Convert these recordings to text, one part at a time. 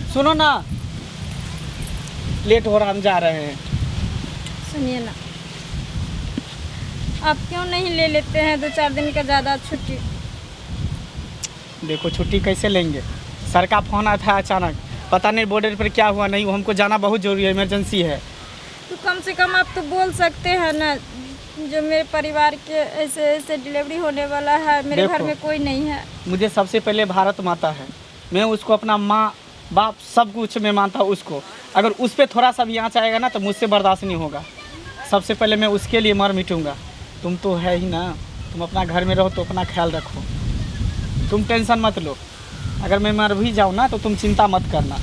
सुनो ना, लेट हो रहा, हम जा रहे हैं। सुनिए ना, आप क्यों नहीं ले लेते हैं 2-4 दिन का ज़्यादा छुट्टी? देखो छुट्टी कैसे लेंगे, सर का फोन आया था अचानक, पता नहीं बॉर्डर पर क्या हुआ नहीं हुआ, हमको जाना बहुत ज़रूरी है, इमरजेंसी है। तो कम से कम आप तो बोल सकते हैं ना, जो मेरे परिवार के ऐसे ऐसे डिलीवरी होने वाला है, मेरे घर में कोई नहीं है। मुझे सबसे पहले भारत माता है, मैं उसको अपना माँ बाप सब कुछ मैं मानता हूँ उसको। अगर उस पर थोड़ा सा भी आँच आएगा ना तो मुझसे बर्दाश्त नहीं होगा। सबसे पहले मैं उसके लिए मर मिटूँगा। तुम तो है ही ना, तुम अपना घर में रहो तो अपना ख्याल रखो, तुम टेंशन मत लो। अगर मैं मर भी जाऊँ ना तो तुम चिंता मत करना।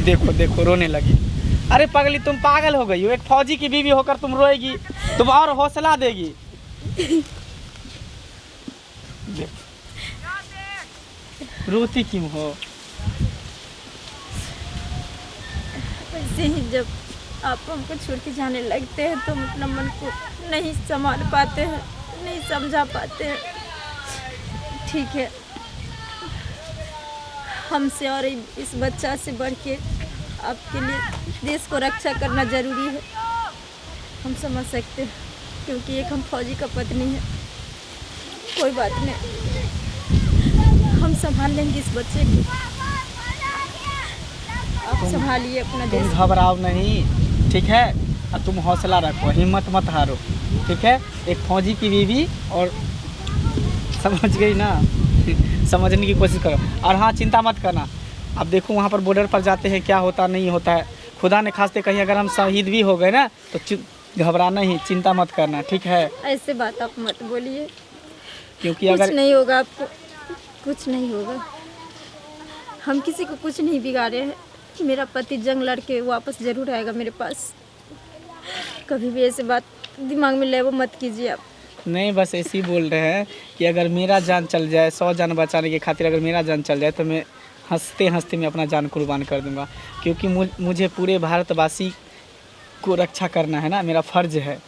देखो देखो रोने लगी। अरे पगली तुम पागल हो गई हो, एक फौजी की बीवी होकर तुम रोएगी, तुम और हौसला देगी। रोती क्यों हो? वैसे ही जब आप हमको छोड़ के जाने लगते हैं तो हम अपना मन को नहीं संभाल पाते हैं, नहीं समझा पाते हैं। ठीक है, हमसे और इस बच्चा से बढ़ के आपके लिए देश को रक्षा करना ज़रूरी है, हम समझ सकते हैं, क्योंकि एक हम फौजी का पत्नी है। कोई बात नहीं, हम संभाल लेंगे इस बच्चे को। आप संभालिए अपना देश। तुम घबराओ नहीं, ठीक है? और तुम हौसला रखो, हिम्मत मत हारो, ठीक है? एक फौजी की बीवी, और समझ गई ना, समझने की कोशिश करो। और हाँ, चिंता मत करना। अब देखो वहाँ पर बॉर्डर पर जाते हैं क्या होता नहीं होता है, खुदा ने खास्ते कहीं अगर हम शहीद भी हो गए ना तो घबराना ही, चिंता मत करना, ठीक है? ऐसे बात आप मत बोलिए, क्योंकि कुछ अगर नहीं होगा आपको, कुछ नहीं होगा। हम किसी को कुछ नहीं बिगाड़े हैं। मेरा पति जंग लड़के वापस ज़रूर आएगा मेरे पास। कभी भी ऐसे बात दिमाग में ले वो मत कीजिए आप। नहीं, बस ऐसे ही बोल रहे हैं कि अगर मेरा जान चल जाए, 100 जान बचाने की खातिर अगर मेरा जान चल जाए तो मैं हंसते हंसते मैं अपना जान कुर्बान कर दूंगा, क्योंकि मुझे पूरे भारतवासी को रक्षा करना है ना, मेरा फ़र्ज़ है।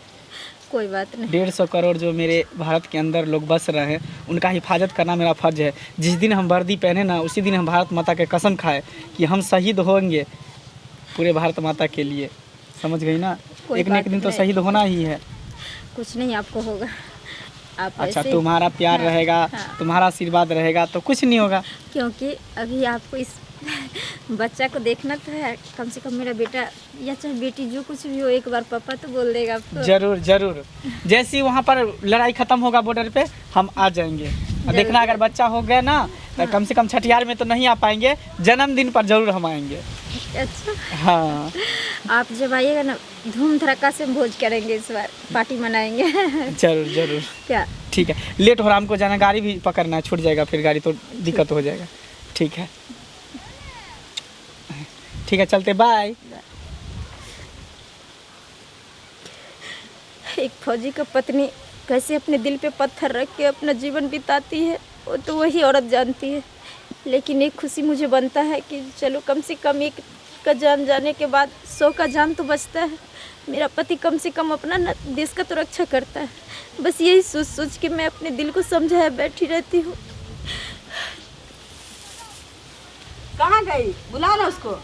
कोई बात नहीं। 150 करोड़ जो मेरे भारत के अंदर लोग बस रहे हैं, उनका हिफाजत करना मेरा फ़र्ज़ है। जिस दिन हम वर्दी पहने ना, उसी दिन हम भारत माता के कसम खाए कि हम शहीद होंगे पूरे भारत माता के लिए। समझ गई ना? एक न एक दिन तो शहीद होना ही है। कुछ नहीं आपको होगा, आप अच्छा, ऐसे तुम्हारा प्यार रहेगा, तुम्हारा आशीर्वाद रहेगा तो कुछ नहीं होगा। क्योंकि अभी आपको इस बच्चा को देखना तो है। कम से कम मेरा बेटा या चाहे बेटी जो कुछ भी हो, एक बार पापा तो बोल देगा आपको। जरूर जरूर, जैसे ही वहाँ पर लड़ाई खत्म होगा बॉर्डर पे, हम आ जाएंगे। देखना अगर बच्चा हो गया ना तो कम से कम छठियार में तो नहीं आ पाएंगे, जन्मदिन पर जरूर हम आएंगे। अच्छा हाँ, आप जब आइएगा ना, धूम धड़का से भोज करेंगे, इस बार पार्टी मनाएंगे। जरूर जरूर। क्या? ठीक है, लेट हो रहा, हमको जाना, गाड़ी भी पकड़ना है, छूट जाएगा फिर गाड़ी तो दिक्कत हो जाएगा। ठीक है ठीक है, चलते, बाय। एक फौजी का पत्नी कैसे अपने दिल पे पत्थर रख के अपना जीवन बिताती है, वो तो वही औरत जानती है। लेकिन एक खुशी मुझे बनता है कि चलो कम से कम एक का जान जाने के बाद 100 का जान तो बचता है। मेरा पति कम से कम अपना देश का तो रक्षा करता है। बस यही सोच सोच के मैं अपने दिल को समझाए बैठी रहती हूँ। कहाँ गई? बुला ना उसको।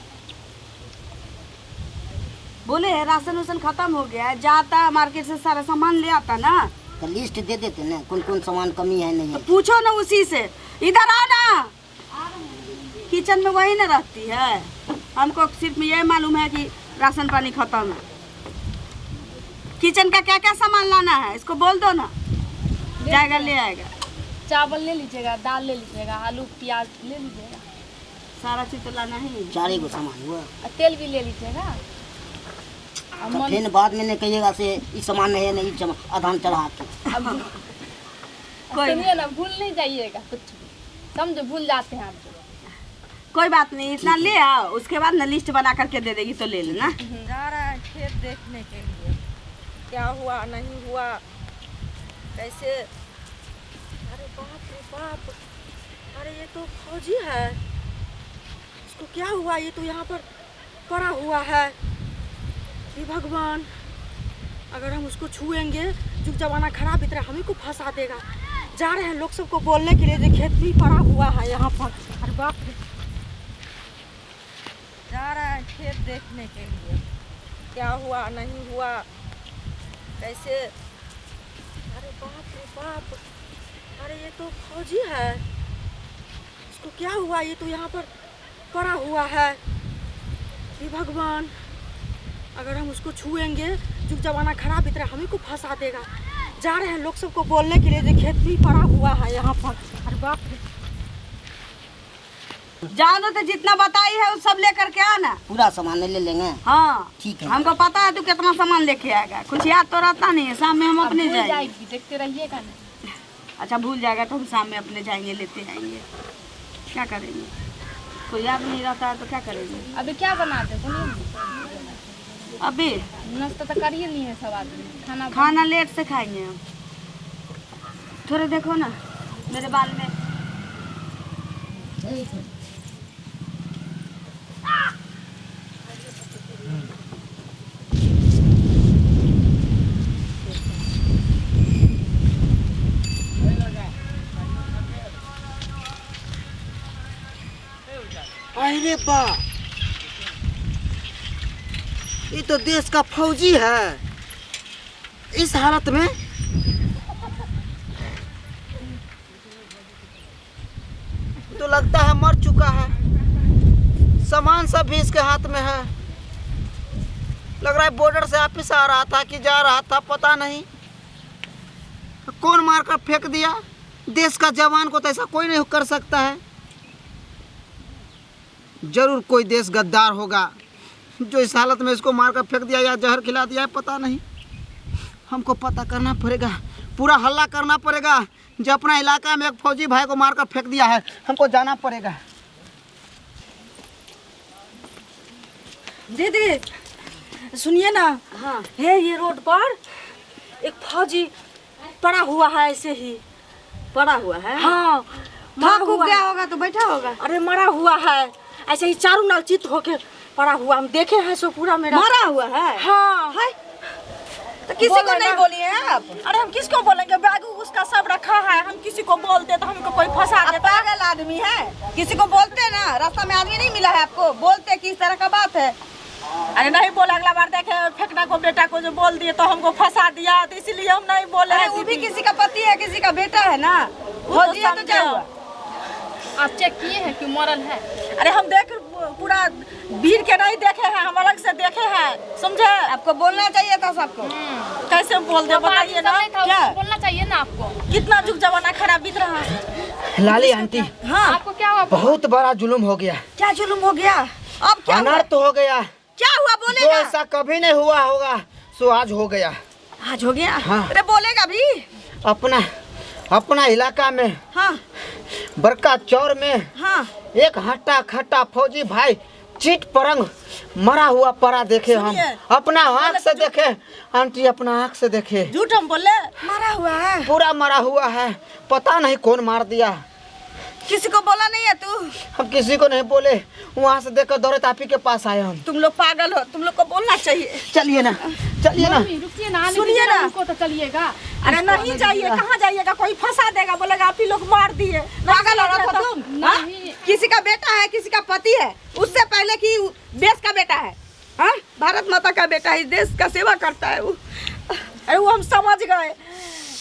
बोले राशन वाशन खत्म हो गया है, जाता मार्केट से सारा सामान ले आता ना। तो लिस्ट दे देते ना, कौन कौन सामान कमी है नहीं तो है। पूछो ना उसी से। इधर आ ना, किचन में वही ना रहती है। हमको सिर्फ ये मालूम है कि राशन पानी खत्म है। किचन का क्या क्या सामान लाना है इसको बोल दो ना, जाएगा ले आएगा। चावल ले लीजिएगा, दाल ले लीजिएगा, आलू प्याज ले लीजिएगा, सारा चीज तो लाना ही। 4 गो सामान हुआ। और तेल भी ले लीजिएगा। तो फिर बाद में नहीं कहिएगा से इस सामान नहीं है, नहीं आधान चढ़ा के। सुनिए ना, भूल नहीं जाइएगा कुछ भी, समझो भूल जाते हैं आप। कोई बात नहीं, इतना ले आओ, उसके बाद ना लिस्ट बना करके दे देगी तो ले लेना। जा रहा है खेत देखने के लिए, क्या हुआ नहीं हुआ कैसे। अरे बाप रे बाप, अरे ये तो फौजी है, इसको क्या हुआ? ये तो यहाँ पर पड़ा हुआ है। हे भगवान, अगर हम उसको छुएंगे, जुग जमाना खराब इतना हमें को फंसा देगा। जा रहे हैं लोग सबको बोलने के लिए, जो खेत भी पड़ा हुआ है यहाँ पर। अरे बाप रे, जा रहा है खेत देखने के लिए, क्या हुआ नहीं हुआ, कैसे। अरे बाप रे बाप, अरे ये तो फौजी है, इसको क्या हुआ? ये तो यहाँ पर पड़ा हुआ है। हे भगवान, अगर हम उसको छुएंगे, जुग जमाना खराब इतना हमें को फंसा देगा। जा रहे हैं लोग सबको बोलने के लिए जो खेत भी पड़ा हुआ है यहाँ पर। अरे बाप रे, जानो तो जितना बताई है वो सब लेकर के आना। पूरा सामान ले लेंगे। हाँ ठीक है। हमको पता है तू कितना सामान लेके आएगा, कुछ याद तो रहता नहीं है। शाम में हम अपने जाएंगे। जाएगी, देखते रहिएगा ना। अच्छा भूल जाएगा तो हम शाम में अपने जाएंगे, लेते आएंगे। क्या करेंगे, कोई याद नहीं रहता है तो क्या करेंगे। अभी क्या बनाते सुनिए, अभी नाश्ता तो कर ही नहीं है सब आदमी, खाना लेट से खाएंगे हम। थोड़े देखो ना मेरे बाल में। अरे बा, ये तो देश का फौजी है। इस हालत में तो लगता है मर चुका है। सामान सब भी इसके हाथ में है। लग रहा है बॉर्डर से वापिस आ रहा था कि जा रहा था, पता नहीं। कौन मार कर फेंक दिया? देश का जवान को तो ऐसा कोई नहीं कर सकता है। जरूर कोई देश गद्दार होगा जो इस हालत में इसको मार कर फेंक दिया या जहर खिला दिया है, पता नहीं। हमको पता करना पड़ेगा, पूरा हल्ला करना पड़ेगा। जो अपना इलाका में एक फौजी भाई को मार कर फेंक दिया है, हमको जाना पड़ेगा। दीदी सुनिए ना। हाँ है ये रोड पर एक फौजी पड़ा हुआ है, ऐसे ही पड़ा हुआ है। हाँ मरा थक हुआ गया है। होगा तो बैठा होगा। अरे मरा हुआ है, ऐसे ही चारों नाल चित होके पड़ा हुआ, हम देखे हैं सो पूरा मेरा। मरा हुआ है। हाँ है? तो किसी को बोले नहीं ना। बोलिए आप। अरे हम किसको बोलेंगे, बैग उसका सब रखा है, हम किसी को बोलते तो हमको कोई फंसा आप देता। पागल आदमी है, किसी को बोलते ना। रास्ता में आदमी नहीं मिला है आपको, बोलते किस तरह का बात है। अरे नहीं बोला, अगला बार देखे फेंकना को बेटा को जो बोल दिए तो हमको फंसा दिया, तो इसीलिए हम नहीं बोले। अरे वो भी किसी का पति है, किसी का बेटा है ना। फौजी है तो क्या हुआ? आप चेक किए हैं कि मरल है? अरे हम देख पूरा भीड़ के नहीं देखे हैं, हम अलग से देखे हैं, समझे। आपको बोलना चाहिए था सबको। कैसे बोल दे बताइए ना। क्या? बोलना चाहिए ना आपको। कितना जुग जमाना खराब बीत रहा है। लाली आंटी, हाँ आपको क्या हुआ? बहुत बड़ा जुल्म हो गया, क्या जुल्म हो गया? अब क्या हुआ? अनर्थ हो गया। क्या हुआ जो बोलेगा? ऐसा कभी नहीं हुआ होगा सो आज हो गया। आज हो गया। हाँ। अरे बोलेगा भी। अपना इलाका में हाँ बरका चौर में हाँ एक हट्टा खट्टा फौजी भाई चिट परंग मरा हुआ पड़ा देखे हम। सुनिए। अपना आँख से देखे आंटी, अपना आँख से देखे। झूठ हम बोले? मरा हुआ है। पूरा मरा हुआ है, पता नहीं कौन मार दिया। किसी को बोला नहीं है तू? हम किसी को नहीं बोले, वहाँ से देखकर दौड़े तापी के पास आए हम। तुम लोग पागल हो, तुम लोग को बोलना चाहिए। चलिए ना, चलिए ना। मम्मी, रुकिए ना, आने सुनिए दीजिए ना। उनको तो चलिएगा। अरे नहीं जाइए, कहाँ जाइएगा, कोई फंसा देगा, बोलेगा आप ही लोग मार दिए। पागल हो रहा था तुम? हाँ? नहीं। किसी का बेटा है, किसी का पति है, उससे पहले कि देश का बेटा है। हाँ, भारत माता का बेटा है, देश का सेवा करता है वो। अरे वो हम समझ गए,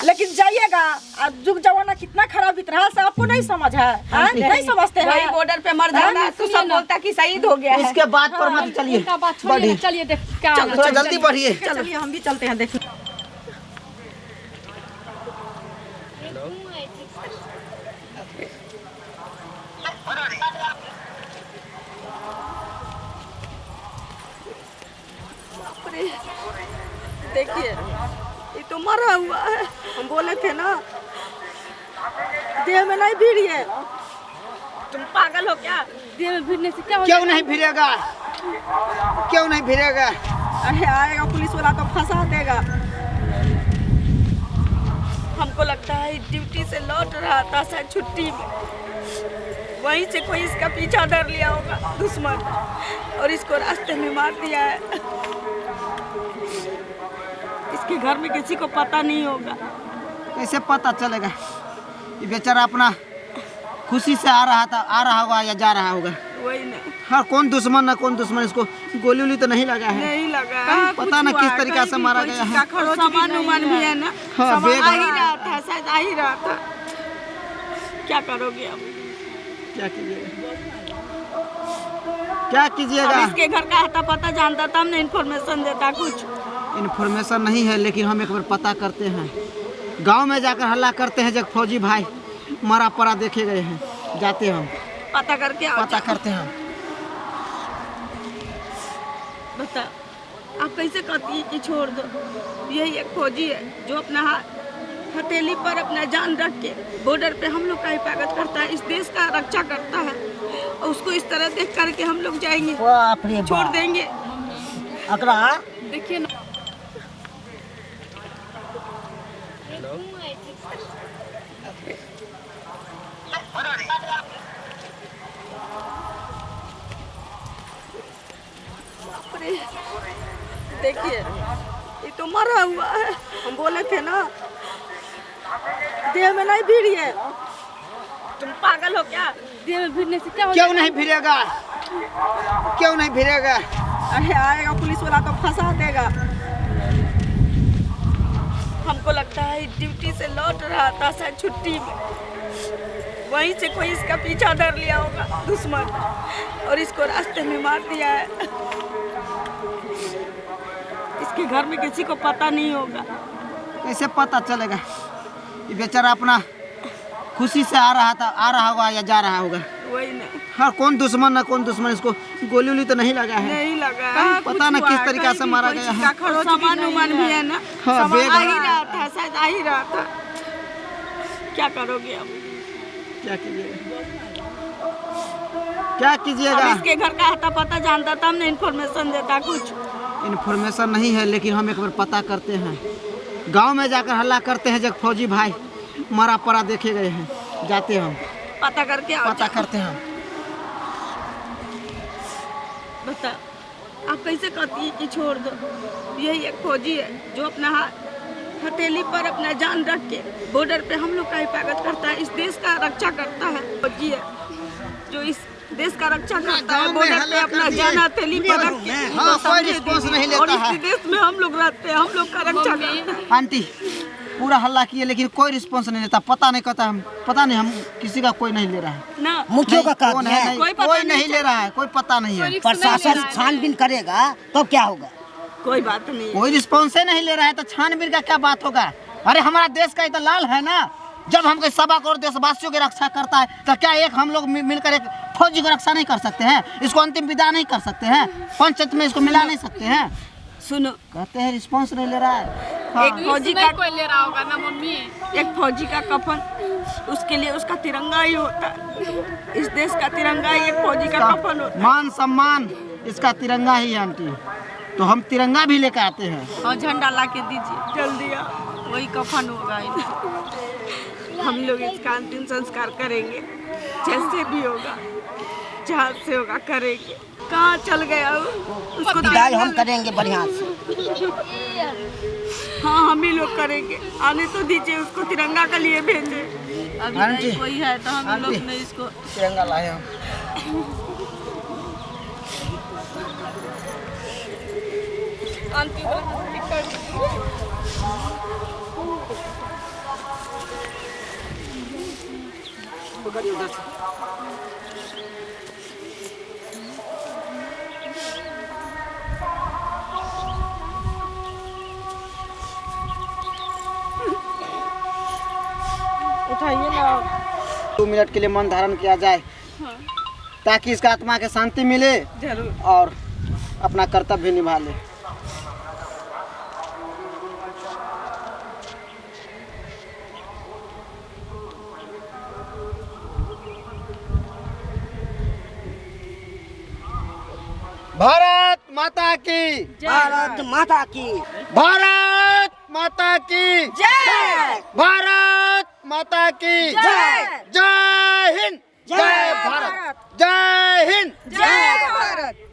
लेकिन जाइएगा। अब जुग जमाना कितना खराब बीत रहा है, आपको नहीं समझ है? हाँ? नहीं समझते वही हैं। बॉर्डर पे मर जाना है, तू सब बोलता कि शहीद हो गया है। इसके बाद पर मत चलिए, इनका बात छोड़िए बढ़िए। ना, चलिए देख क्या चलो, थोड़ा जल्दी बढ़िए। चलिए हम भी चलते हैं देखने। देखिए ये तो मरा हुआ है, हम बोले थे ना देह में नहीं भिड़िए। तुम पागल हो क्या? देह में भिड़ने से क्या हो क्यों नहीं भिड़ेगा, क्यों नहीं भिड़ेगा? अरे आएगा पुलिस वाला तो फंसा देगा। हमको लगता है ड्यूटी से लौट रहा था शायद छुट्टी में, वहीं से कोई इसका पीछा धर लिया होगा दुश्मन, और इसको रास्ते में मार दिया है। इसके घर में किसी को पता नहीं होगा। कैसे पता चलेगा? ये बेचारा अपना खुशी से आ रहा होगा या जा रहा होगा। वही ना। हाँ, कौन दुश्मन ना कौन दुश्मन, इसको गोली उली तो नहीं लगा है? नहीं लगा है, पता ना किस तरीका से मारा गया है। सामान उमान भी है ना, हाँ, सामान बैग आ है। ही रहा था, शायद आ ही रहा था। क्या करोगे अब? क्या कीजिएगा, क्या कीजिएगा? अब इसके घर का आता पता जानता तब ना इन्फॉर्मेशन देता कुछ। इन्फॉर्मेशन नहीं है, लेकिन हम एक बार पता करते हैं। गांव में जाकर हल्ला करते हैं जब फौजी भाई मरा पड़ा देखे गए हैं। जाते हैं हम, पता करके आओ, पता करते हैं हम। बता आप कैसे कहती है कि छोड़ दो? यही एक फौजी है जो अपना हथेली पर अपना जान रख के बॉर्डर पे हम लोग का हिफाजत करता है, इस देश का रक्षा करता है। और उसको इस तरह देख करके हम लोग जाएंगे, छोड़ देंगे? अकरा देखिए ना। अरे देखिए, ये तो मरा हुआ है। हम बोले थे ना देह में नहीं भीड़ी है। तुम पागल हो क्या? देह में भिड़ने से क्या हो क्यों नहीं भिड़ेगा? क्यों नहीं भिड़ेगा? अरे आएगा पुलिस वाला तो फंसा देगा। हमको लगता है ड्यूटी से लौट रहा था शायद छुट्टी में, वहीं से कोई इसका पीछा धर लिया होगा दुश्मन, और इसको रास्ते में मार दिया है। इसके घर में किसी को पता नहीं होगा। कैसे पता चलेगा? ये बेचारा अपना खुशी से आ रहा होगा या जा रहा होगा। वही ना। हाँ, कौन दुश्मन ना कौन दुश्मन, इसको गोली उली तो नहीं लगा है? नहीं लगा है, पता ना किस तरीका से मारा गया है। सामान उमान भी है ना, हाँ, सामान बैग आ है। ही रहा था, शायद आ ही रहा था। क्या करोगे अब? क्या कीजिएगा, क्या कीजिएगा? अब इसके घर का आता पता जानता तब ना इन्फॉर्मेशन देता कुछ। इन्फॉर्मेशन नहीं है, लेकिन हम एक बार पता करते हैं। गांव में जाकर हल्ला करते हैं जब फौजी भाई मरा पड़ा देखे गए हैं। जाते हैं हम, पता करके आओ, पता करते हैं हम। बता आप कैसे कहती है कि छोड़ दो? यही एक फौजी है जो अपना हथेली पर अपना जान रख के बॉर्डर पे हम लोग का हिफाजत करता है, इस देश का रक्षा करता है। फौजी है जो इस देश का रक्षा करता है, बॉर्डर पे अपना जान हथेली पर रख के। हाँ, कोई रिस्पॉन्स नहीं लेता और है। इस देश में हम लोग रहते हैं, हम लोग का रक्षा करता है। आंटी पूरा हल्ला किए, लेकिन कोई रिस्पॉन्स नहीं लेता। पता नहीं कहता, हम पता नहीं, हम किसी का कोई नहीं ले रहा है। ना मुखियों का कौन है? नहीं, कोई पता कोई नहीं नहीं ले रहा है, कोई पता नहीं है। प्रशासन छानबीन करेगा तो क्या होगा? कोई बात नहीं। कोई रिस्पॉन्स नहीं ले रहा है तो छानबीन का क्या बात होगा? अरे हमारा देश का तो लाल है ना। जब हम कोई 1.25 करोड़ देशवासियों की रक्षा करता है तो क्या एक हम लोग मिलकर एक फौजी को रक्षा नहीं कर सकते हैं? इसको अंतिम विदा नहीं कर सकते हैं? पंचायत में इसको मिला नहीं सकते हैं? सुनो, कहते हैं रिस्पॉन्स नहीं ले रहा है। हाँ। एक फौजी का कोई ले रहा होगा ना मम्मी। एक फौजी का कफन उसके लिए उसका तिरंगा ही होता है। इस देश का तिरंगा ही एक फौजी का कफन होता है। मान सम्मान इसका तिरंगा ही है आंटी। तो हम तिरंगा भी लेकर आते हैं। और झंडा ला के दीजिए जल्दी, वही कफन होगा इनका। हम लोग इसका अंतिम संस्कार करेंगे, जैसे भी होगा, जहाँ से होगा करेंगे। कहाँ चल गया वो? उसको विदाई हम करेंगे बढ़िया से। हाँ, हम ही लोग करेंगे। आने तो दीजिए उसको, तिरंगा के लिए भेजे। अभी आंटी, नहीं कोई है तो हम लोग आंटी, ने इसको तिरंगा लाए हम। उठाइए ना। 2 मिनट के लिए मन धारण किया जाए ताकि इसका आत्मा के शांति मिले जरूर। और अपना कर्तव्य निभा ले। भारत माता की, भारत माता की, भारत माता की जय। भारत माता की जय। जय हिंद, जय भारत, जय हिंद। जय भारत।